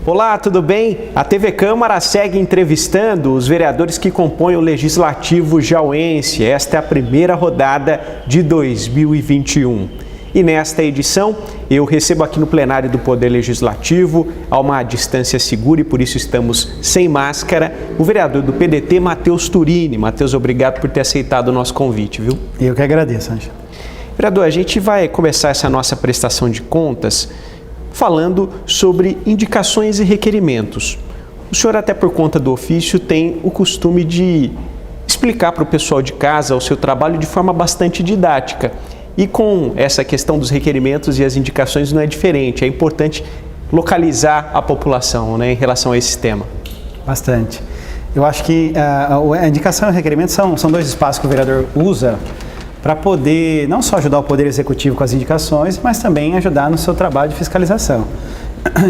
Olá, tudo bem? A TV Câmara segue entrevistando os vereadores que compõem o Legislativo jauense. Esta é a primeira rodada de 2021. E nesta edição, eu recebo aqui no plenário do Poder Legislativo, a uma distância segura e por isso estamos sem máscara, o vereador do PDT, Matheus Turini. Matheus, obrigado por ter aceitado o nosso convite, viu? Eu que agradeço, Ângelo. Vereador, a gente vai começar essa nossa prestação de contas falando sobre indicações e requerimentos. O senhor, até por conta do ofício, tem o costume de explicar para o pessoal de casa o seu trabalho de forma bastante didática. E com essa questão dos requerimentos e as indicações não é diferente. É importante localizar a população, né, em relação a esse tema. Bastante. Eu acho que a indicação e o requerimento são dois espaços que o vereador usa para poder não só ajudar o Poder Executivo com as indicações, mas também ajudar no seu trabalho de fiscalização.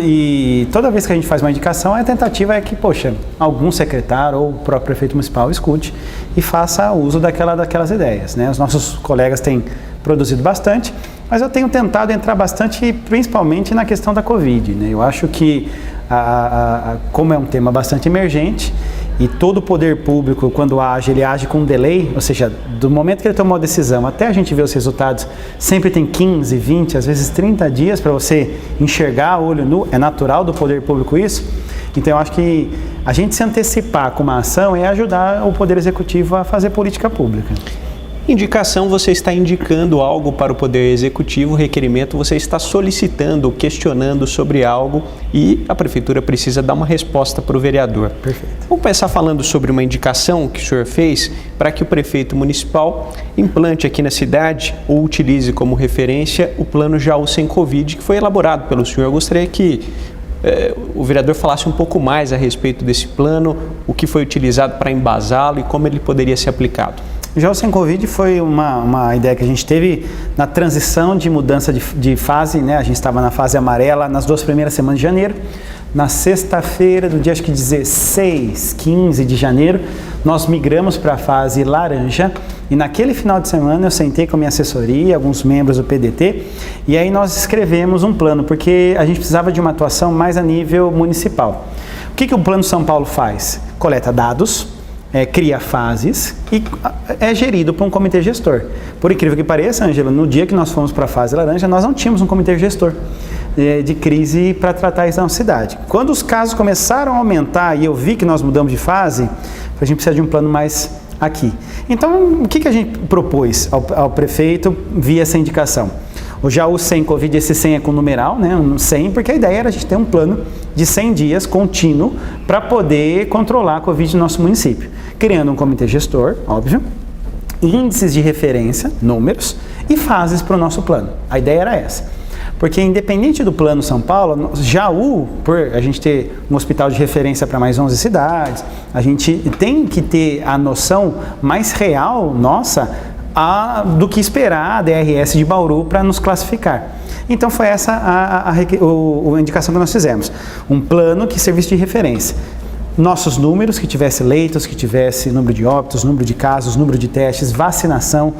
E toda vez que a gente faz uma indicação, a tentativa é que, algum secretário ou o próprio prefeito municipal escute e faça uso daquelas ideias, né? Os nossos colegas têm produzido bastante, mas eu tenho tentado entrar bastante, principalmente na questão da Covid, né? Eu acho que, como é um tema bastante emergente, e todo o poder público, quando age, ele age com um delay, ou seja, do momento que ele tomou a decisão até a gente ver os resultados, sempre tem 15, 20, às vezes 30 dias para você enxergar a olho nu, é natural do poder público isso. Então eu acho que a gente se antecipar com uma ação é ajudar o Poder Executivo a fazer política pública. Indicação, você está indicando algo para o Poder Executivo, requerimento, você está solicitando, questionando sobre algo e a Prefeitura precisa dar uma resposta para o vereador. Perfeito. Vamos começar falando sobre uma indicação que o senhor fez para que o prefeito municipal implante aqui na cidade ou utilize como referência o plano Jaú Sem Covid, que foi elaborado pelo senhor. Eu gostaria que o vereador falasse um pouco mais a respeito desse plano, o que foi utilizado para embasá-lo e como ele poderia ser aplicado. O Jaú Sem Covid foi uma ideia que a gente teve na transição de mudança de fase, né? A gente estava na fase amarela nas 2 primeiras semanas de janeiro. Na sexta-feira, do dia acho que 16, 15 de janeiro, nós migramos para a fase laranja e naquele final de semana eu sentei com a minha assessoria, alguns membros do PDT e aí nós escrevemos um plano, porque a gente precisava de uma atuação mais a nível municipal. O que o Plano São Paulo faz? Coleta dados, cria fases e é gerido por um comitê gestor. Por incrível que pareça, Ângela, no dia que nós fomos para a fase laranja, nós não tínhamos um comitê gestor de crise para tratar isso na cidade. Quando os casos começaram a aumentar e eu vi que nós mudamos de fase, a gente precisa de um plano mais aqui. Então, o que a gente propôs ao prefeito via essa indicação? O Jaú Sem Covid, esse 100 é com numeral, né? 100, porque a ideia era a gente ter um plano de 100 dias contínuo para poder controlar a Covid no nosso município. Criando um comitê gestor, óbvio, índices de referência, números, e fases para o nosso plano. A ideia era essa. Porque independente do Plano São Paulo, Jaú, por a gente ter um hospital de referência para mais 11 cidades, a gente tem que ter a noção mais real nossa do que esperar a DRS de Bauru para nos classificar. Então foi essa a indicação que nós fizemos. Um plano que servisse de referência. Nossos números, que tivesse leitos, que tivesse número de óbitos, número de casos, número de testes, vacinação,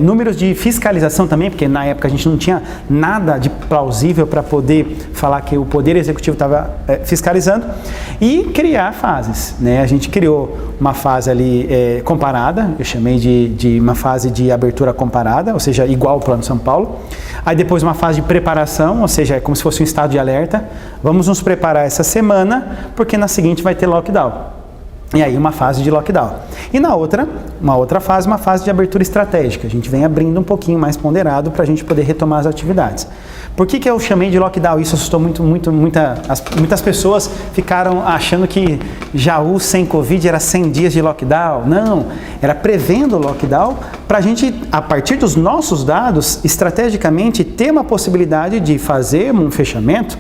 números de fiscalização também, porque na época a gente não tinha nada de plausível para poder falar que o Poder Executivo estava fiscalizando, e criar fases, né? A gente criou uma fase ali comparada, eu chamei de uma fase de abertura comparada, ou seja, igual ao Plano São Paulo. Aí depois uma fase de preparação, ou seja, é como se fosse um estado de alerta. Vamos nos preparar essa semana, porque na seguinte vai ter lockdown. E aí uma fase de lockdown. E na outra, uma outra fase, uma fase de abertura estratégica. A gente vem abrindo um pouquinho mais ponderado para a gente poder retomar as atividades. Por que eu chamei de lockdown? Isso assustou muitas pessoas ficaram achando que Jaú Sem Covid era 100 dias de lockdown. Não, era prevendo o lockdown para a gente, a partir dos nossos dados, estrategicamente ter uma possibilidade de fazer um fechamento,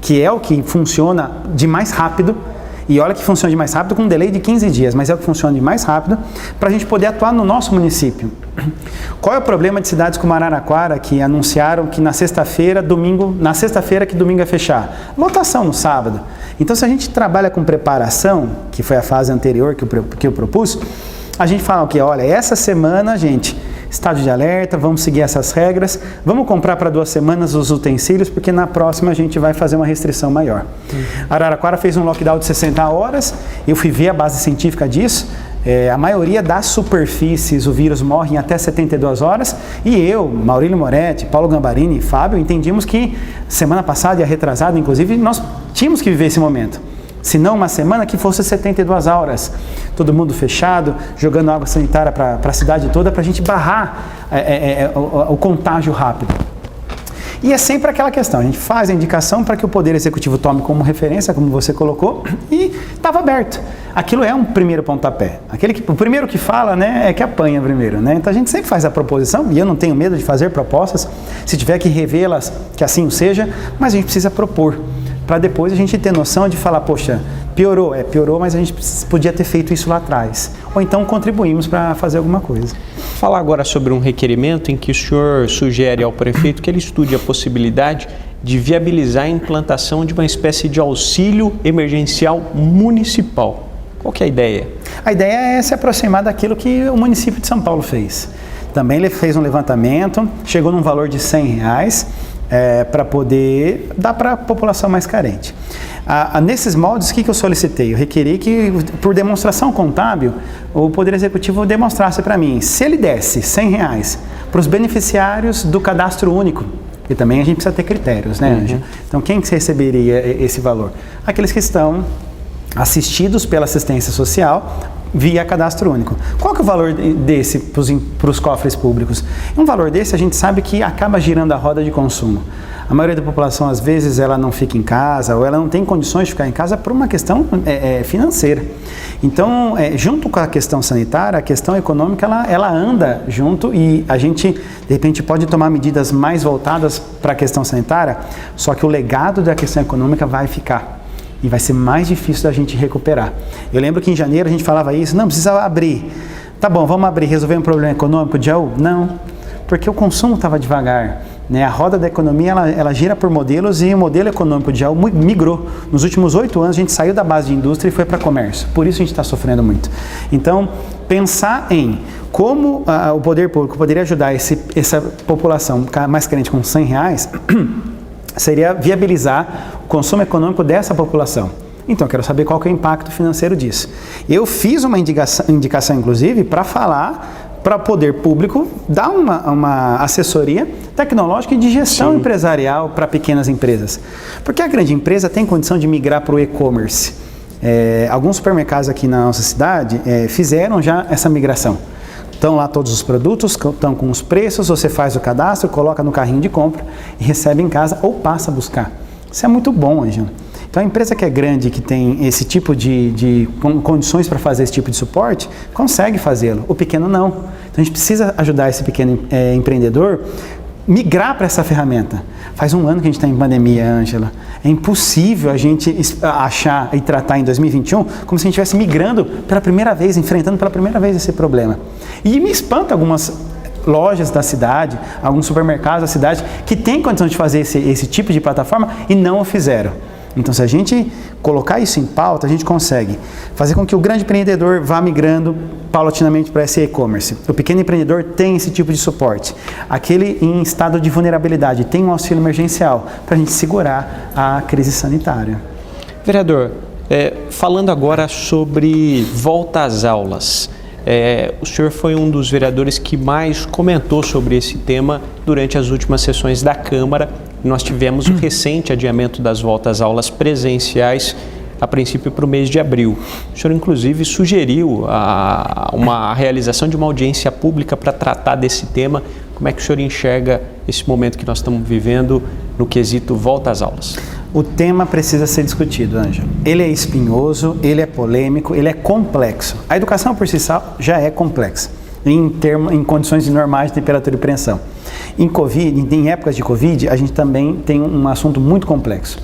que é o que funciona de mais rápido. E olha que funciona de mais rápido com um delay de 15 dias, mas é o que funciona de mais rápido para a gente poder atuar no nosso município. Qual é o problema de cidades como Araraquara, que anunciaram que na sexta-feira que domingo ia fechar? Lotação no sábado. Então, se a gente trabalha com preparação, que foi a fase anterior que eu propus, a gente fala que, olha, essa semana, gente, estado de alerta, vamos seguir essas regras, vamos comprar para 2 semanas os utensílios, porque na próxima a gente vai fazer uma restrição maior. Araraquara fez um lockdown de 60 horas, eu fui ver a base científica disso. A maioria das superfícies, o vírus morre em até 72 horas, e eu, Maurílio Moretti, Paulo Gambarini e Fábio entendimos que semana passada e a retrasada, inclusive, nós tínhamos que viver esse momento. Se não uma semana, que fosse 72 horas. Todo mundo fechado, jogando água sanitária para a cidade toda, para a gente barrar o contágio rápido. E é sempre aquela questão, a gente faz a indicação para que o Poder Executivo tome como referência, como você colocou, e estava aberto. Aquilo é um primeiro pontapé. O primeiro que fala, né, é que apanha primeiro, né? Então a gente sempre faz a proposição, e eu não tenho medo de fazer propostas, se tiver que revê-las, que assim o seja, mas a gente precisa propor, para depois a gente ter noção de falar, poxa, piorou, mas a gente podia ter feito isso lá atrás. Ou então contribuímos para fazer alguma coisa. Falar agora sobre um requerimento em que o senhor sugere ao prefeito que ele estude a possibilidade de viabilizar a implantação de uma espécie de auxílio emergencial municipal. Qual que é a ideia? A ideia é se aproximar daquilo que o município de São Paulo fez. Também ele fez um levantamento, chegou num valor de R$100, para poder dar para a população mais carente. Nesses moldes, o que eu solicitei? Eu requeri que, por demonstração contábil, o Poder Executivo demonstrasse para mim, se ele desse R$100 para os beneficiários do cadastro único, e também a gente precisa ter critérios, né, Ângelo? Então, quem que receberia esse valor? Aqueles que estão assistidos pela assistência social via cadastro único. Qual que é o valor desse para os cofres públicos? Um valor desse a gente sabe que acaba girando a roda de consumo. A maioria da população, às vezes, ela não fica em casa ou ela não tem condições de ficar em casa por uma questão financeira. Então, junto com a questão sanitária, a questão econômica, ela anda junto, e a gente, de repente, pode tomar medidas mais voltadas para a questão sanitária, só que o legado da questão econômica vai ficar. E vai ser mais difícil da gente recuperar. Eu lembro que em janeiro a gente falava isso, não, precisa abrir. Tá bom, vamos abrir, resolver um problema econômico de Jaú? Não, porque o consumo estava devagar. Né? A roda da economia, ela gira por modelos, e o modelo econômico de Jaú migrou. Nos últimos 8 anos a gente saiu da base de indústria e foi para comércio. Por isso a gente está sofrendo muito. Então, pensar em como o poder público poderia ajudar essa população mais carente com R$100, seria viabilizar o consumo econômico dessa população. Então, eu quero saber qual que é o impacto financeiro disso. Eu fiz uma indicação inclusive, para falar para o poder público dar uma assessoria tecnológica e de gestão empresarial para pequenas empresas. Porque a grande empresa tem condição de migrar para o e-commerce. Alguns supermercados aqui na nossa cidade fizeram já essa migração. Estão lá todos os produtos, estão com os preços, você faz o cadastro, coloca no carrinho de compra e recebe em casa ou passa a buscar. Isso é muito bom, Ângelo. Então, a empresa que é grande, que tem esse tipo de condições para fazer esse tipo de suporte, consegue fazê-lo. O pequeno não. Então, a gente precisa ajudar esse pequeno empreendedor migrar para essa ferramenta. Faz 1 ano que a gente está em pandemia, Ângela. É impossível a gente achar e tratar em 2021 como se a gente estivesse migrando pela primeira vez, enfrentando pela primeira vez esse problema. E me espanta algumas lojas da cidade, alguns supermercados da cidade que têm condição de fazer esse tipo de plataforma e não o fizeram. Então, se a gente colocar isso em pauta, a gente consegue fazer com que o grande empreendedor vá migrando paulatinamente para esse e-commerce. O pequeno empreendedor tem esse tipo de suporte. Aquele em estado de vulnerabilidade tem um auxílio emergencial para a gente segurar a crise sanitária. Vereador, falando agora sobre volta às aulas, o senhor foi um dos vereadores que mais comentou sobre esse tema durante as últimas sessões da Câmara. Nós tivemos o recente adiamento das voltas às aulas presenciais, a princípio para o mês de abril. O senhor, inclusive, sugeriu a realização de uma audiência pública para tratar desse tema. Como é que o senhor enxerga esse momento que nós estamos vivendo no quesito volta às aulas? O tema precisa ser discutido, Ângelo. Ele é espinhoso, ele é polêmico, ele é complexo. A educação por si só já é complexa, em condições normais de temperatura e pressão. Em épocas de Covid, a gente também tem um assunto muito complexo.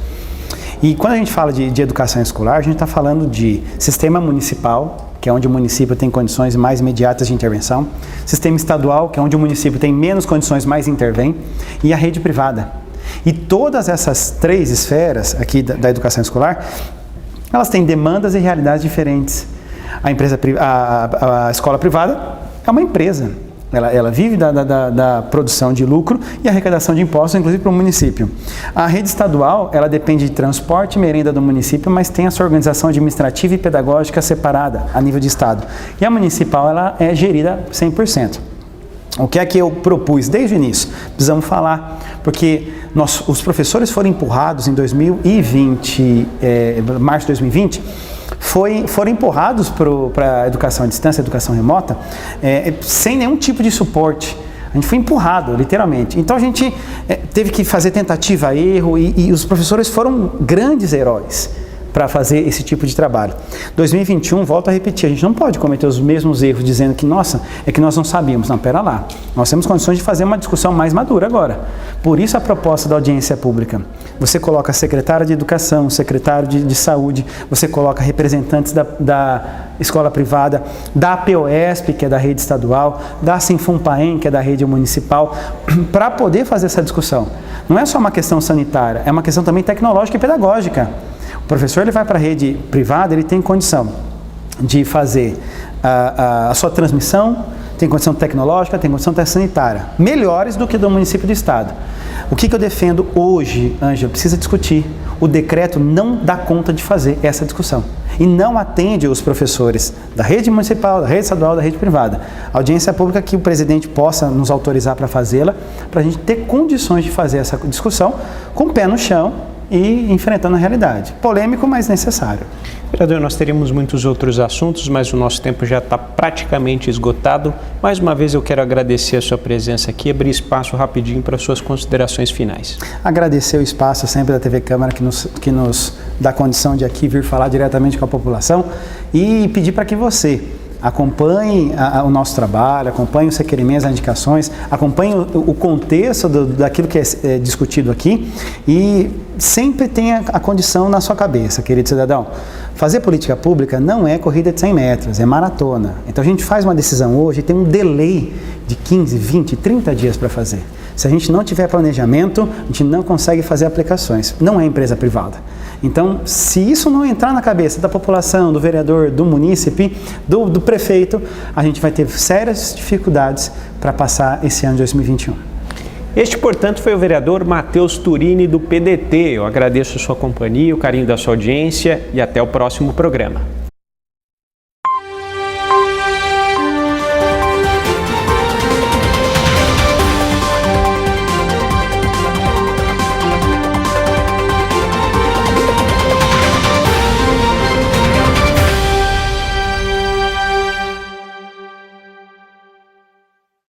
E quando a gente fala de educação escolar, a gente está falando de sistema municipal, que é onde o município tem condições mais imediatas de intervenção, sistema estadual, que é onde o município tem menos condições, mais intervém, e a rede privada. E todas essas 3 esferas aqui da educação escolar, elas têm demandas e realidades diferentes. A escola privada é uma empresa. Ela vive da produção de lucro e arrecadação de impostos, inclusive para o município. A rede estadual, ela depende de transporte e merenda do município, mas tem a sua organização administrativa e pedagógica separada a nível de estado. E a municipal, ela é gerida 100%. O que é que eu propus desde o início? Precisamos falar, porque os professores foram empurrados em 2020, março de 2020, foram empurrados para a educação à distância, educação remota, sem nenhum tipo de suporte. A gente foi empurrado, literalmente. Então a gente teve que fazer tentativa, erro, e os professores foram grandes heróis para fazer esse tipo de trabalho. 2021, volto a repetir, a gente não pode cometer os mesmos erros dizendo que, nossa, é que nós não sabíamos. Não, pera lá. Nós temos condições de fazer uma discussão mais madura agora. Por isso a proposta da audiência pública. Você coloca secretário de educação, secretário de saúde, você coloca representantes da escola privada, da APOESP, que é da rede estadual, da Sinfumpaem, que é da rede municipal, para poder fazer essa discussão. Não é só uma questão sanitária, é uma questão também tecnológica e pedagógica. O professor, ele vai para a rede privada, ele tem condição de fazer a sua transmissão, tem condição tecnológica, tem condição sanitária, melhores do que do município e do estado. O que eu defendo hoje, Ângela, precisa discutir. O decreto não dá conta de fazer essa discussão e não atende os professores da rede municipal, da rede estadual, da rede privada. A audiência pública que o presidente possa nos autorizar para fazê-la, para a gente ter condições de fazer essa discussão com o pé no chão e enfrentando a realidade. Polêmico, mas necessário. Vereador, nós teríamos muitos outros assuntos, mas o nosso tempo já está praticamente esgotado. Mais uma vez eu quero agradecer a sua presença aqui e abrir espaço rapidinho para suas considerações finais. Agradecer o espaço sempre da TV Câmara que nos dá condição de aqui vir falar diretamente com a população e pedir para que você acompanhe o nosso trabalho, acompanhe os requerimentos, as indicações, acompanhe o contexto daquilo que é discutido aqui e sempre tenha a condição na sua cabeça, querido cidadão. Fazer política pública não é corrida de 100 metros, é maratona. Então a gente faz uma decisão hoje e tem um delay de 15, 20, 30 dias para fazer. Se a gente não tiver planejamento, a gente não consegue fazer aplicações. Não é empresa privada. Então, se isso não entrar na cabeça da população, do vereador, do munícipe, do prefeito, a gente vai ter sérias dificuldades para passar esse ano de 2021. Este, portanto, foi o vereador Matheus Turini, do PDT. Eu agradeço a sua companhia, o carinho da sua audiência e até o próximo programa.